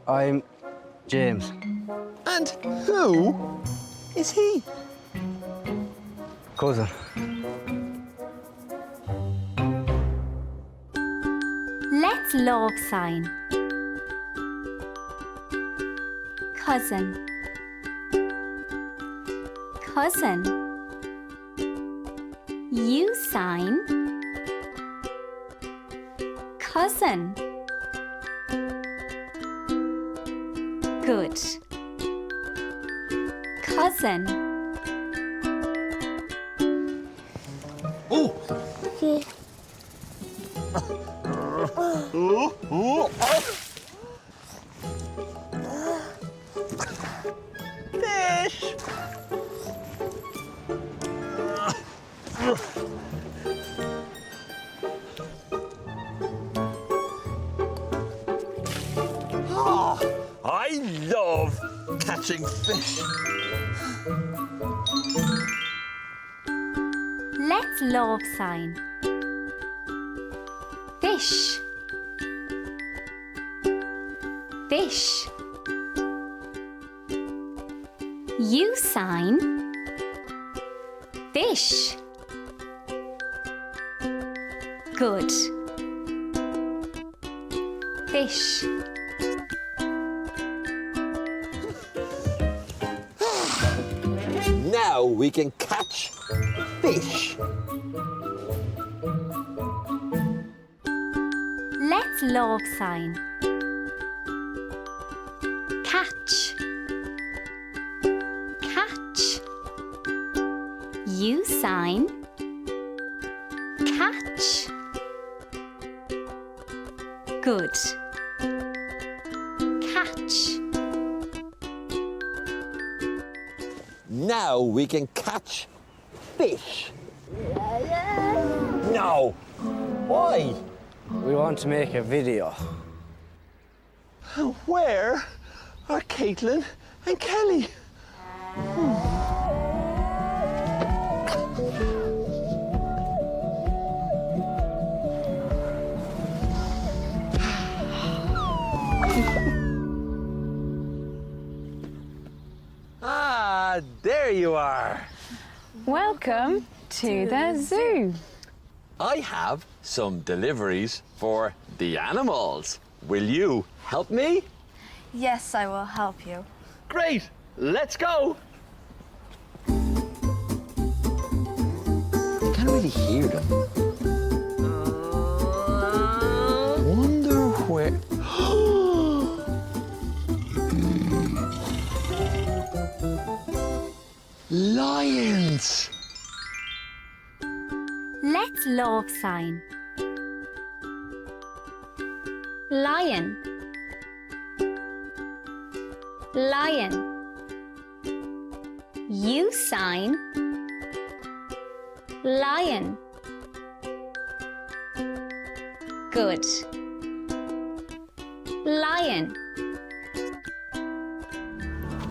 I'm James. And who is he? Cousin. Let's Lámh sign. Cousin. Cousin. You sign. Cousin. Good. Cousin. Oh! Fish! Oh, I love catching fish. Let's Lámh sign. Fish. Fish. You sign. Fish. Good. Fish. Now we can catch fish. Let's Lámh sign. Catch. Catch. You sign. Catch. Good. Catch. Now we can catch fish. No. Why? We want to make a video. Where are Caitlin and Kelly? Ah, there you are. Welcome to the zoo. I have some deliveries for the animals. Will you help me? Yes, I will help you. Great, let's go. I can't really hear them. Wonder where. Lions! Let's Lámh sign. Lion. Lion. You sign. Lion. Good. Lion.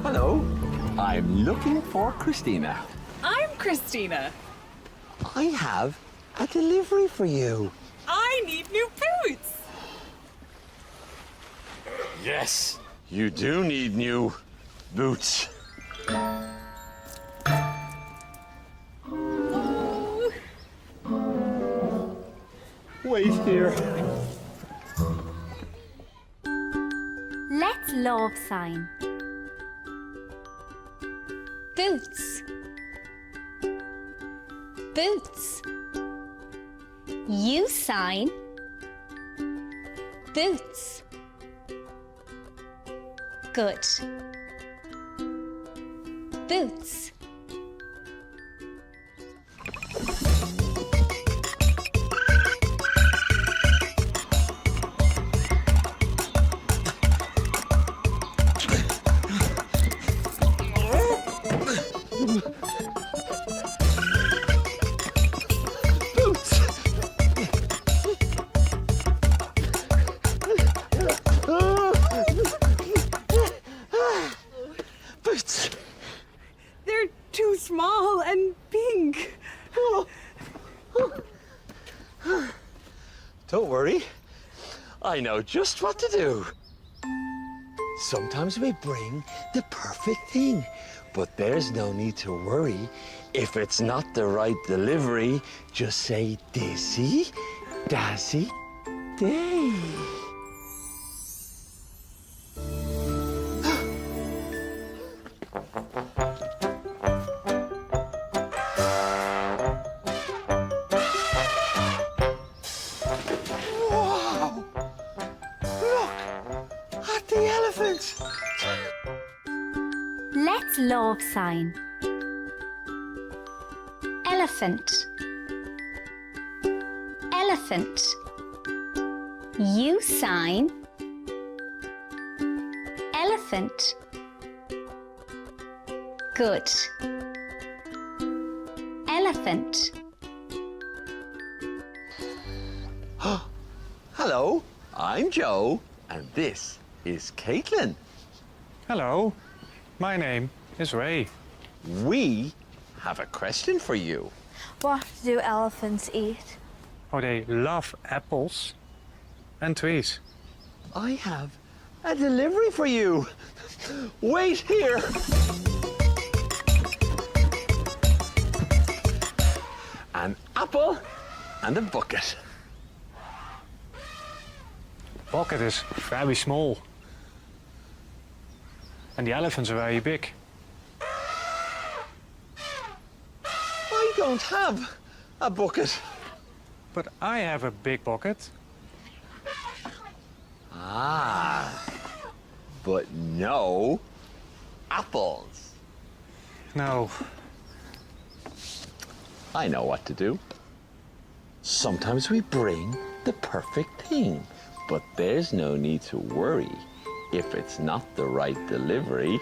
Hello, I'm looking for Christina. I'm Christina. I have a delivery for you. I need new boots. Yes, you do need new boots. Wait here. Let's Lámh sign. Boots. Boots. You sign. Boots. Good. Boots. Boots. They're too small and pink. Don't worry. I know just what to do. Sometimes we bring the perfect thing, but there's no need to worry. If it's not the right delivery, just say Dizzy, Dazzy, Day. Wow! Look at the elephants. Let's Lámh sign. Elephant. Elephant. U sign. Elephant. Good. Elephant. Hello, I'm Joe, and this is Caitlin. Hello, my name is Ray. We have a question for you. What do elephants eat? Oh, they love apples and trees. I have a delivery for you. Wait here. An apple and a bucket. Bucket is very small. And the elephants are very big. I don't have a bucket. But I have a big bucket. Ah, but no apples. No. I know what to do. Sometimes we bring the perfect thing, but there's no need to worry. If it's not the right delivery,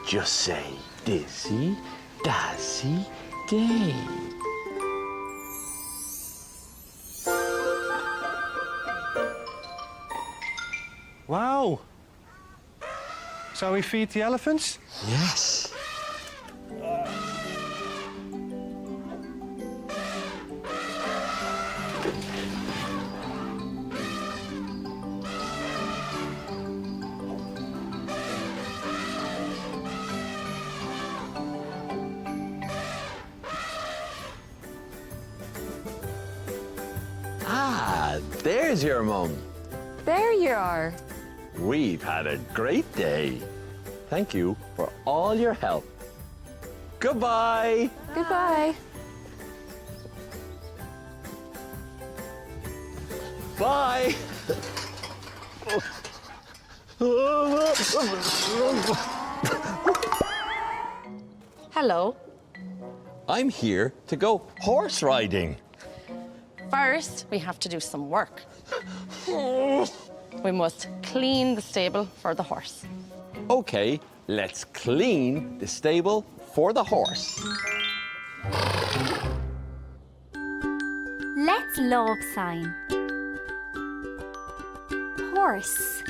just say Dizzy, Dazzy, Day. Wow. Shall we feed the elephants? Yes. Ah, there's your mum. There you are. We've had a great day. Thank you for all your help. Goodbye. Goodbye. Bye. Hello. I'm here to go horse riding. First, we have to do some work. We must clean the stable for the horse. Okay, let's clean the stable for the horse. Let's Lámh sign. Horse.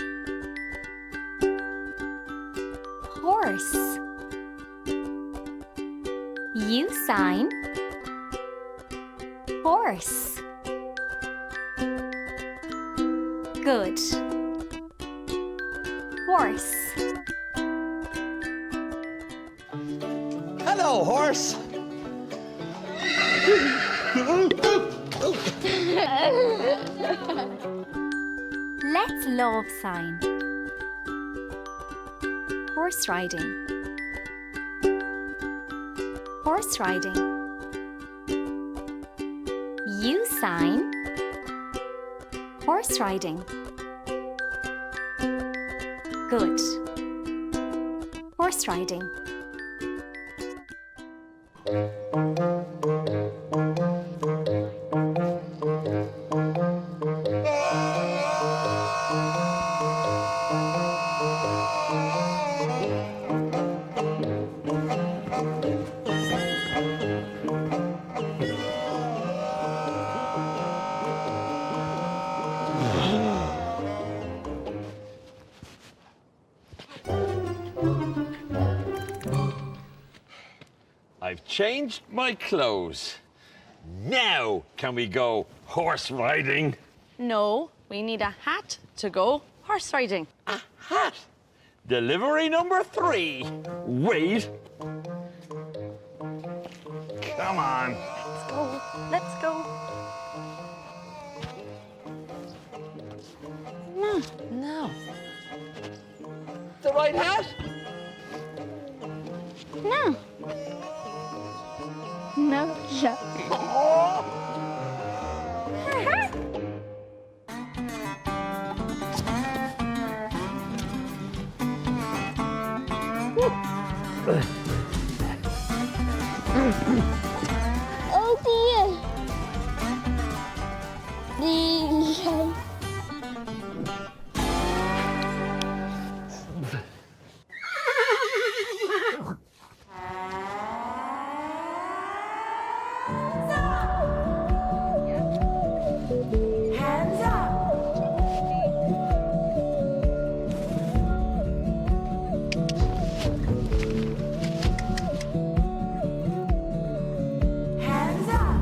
Horse. U sign. Horse. Good. Horse. Hello, horse. Let's Lámh sign. Horse riding. Horse riding. U sign. Horse riding. Good. Horse riding. I've changed my clothes. Now can we go horse riding? No, we need a hat to go horse riding. A hat? Delivery number 3. Wait. Come on. Let's go. Let's go. No. The right hat? No. No. Yeah. Oh dear. The Hands up. Hands up.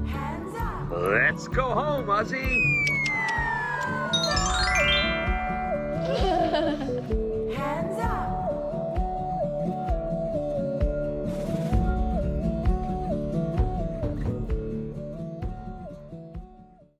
Hands up. Let's go home, Ozzy.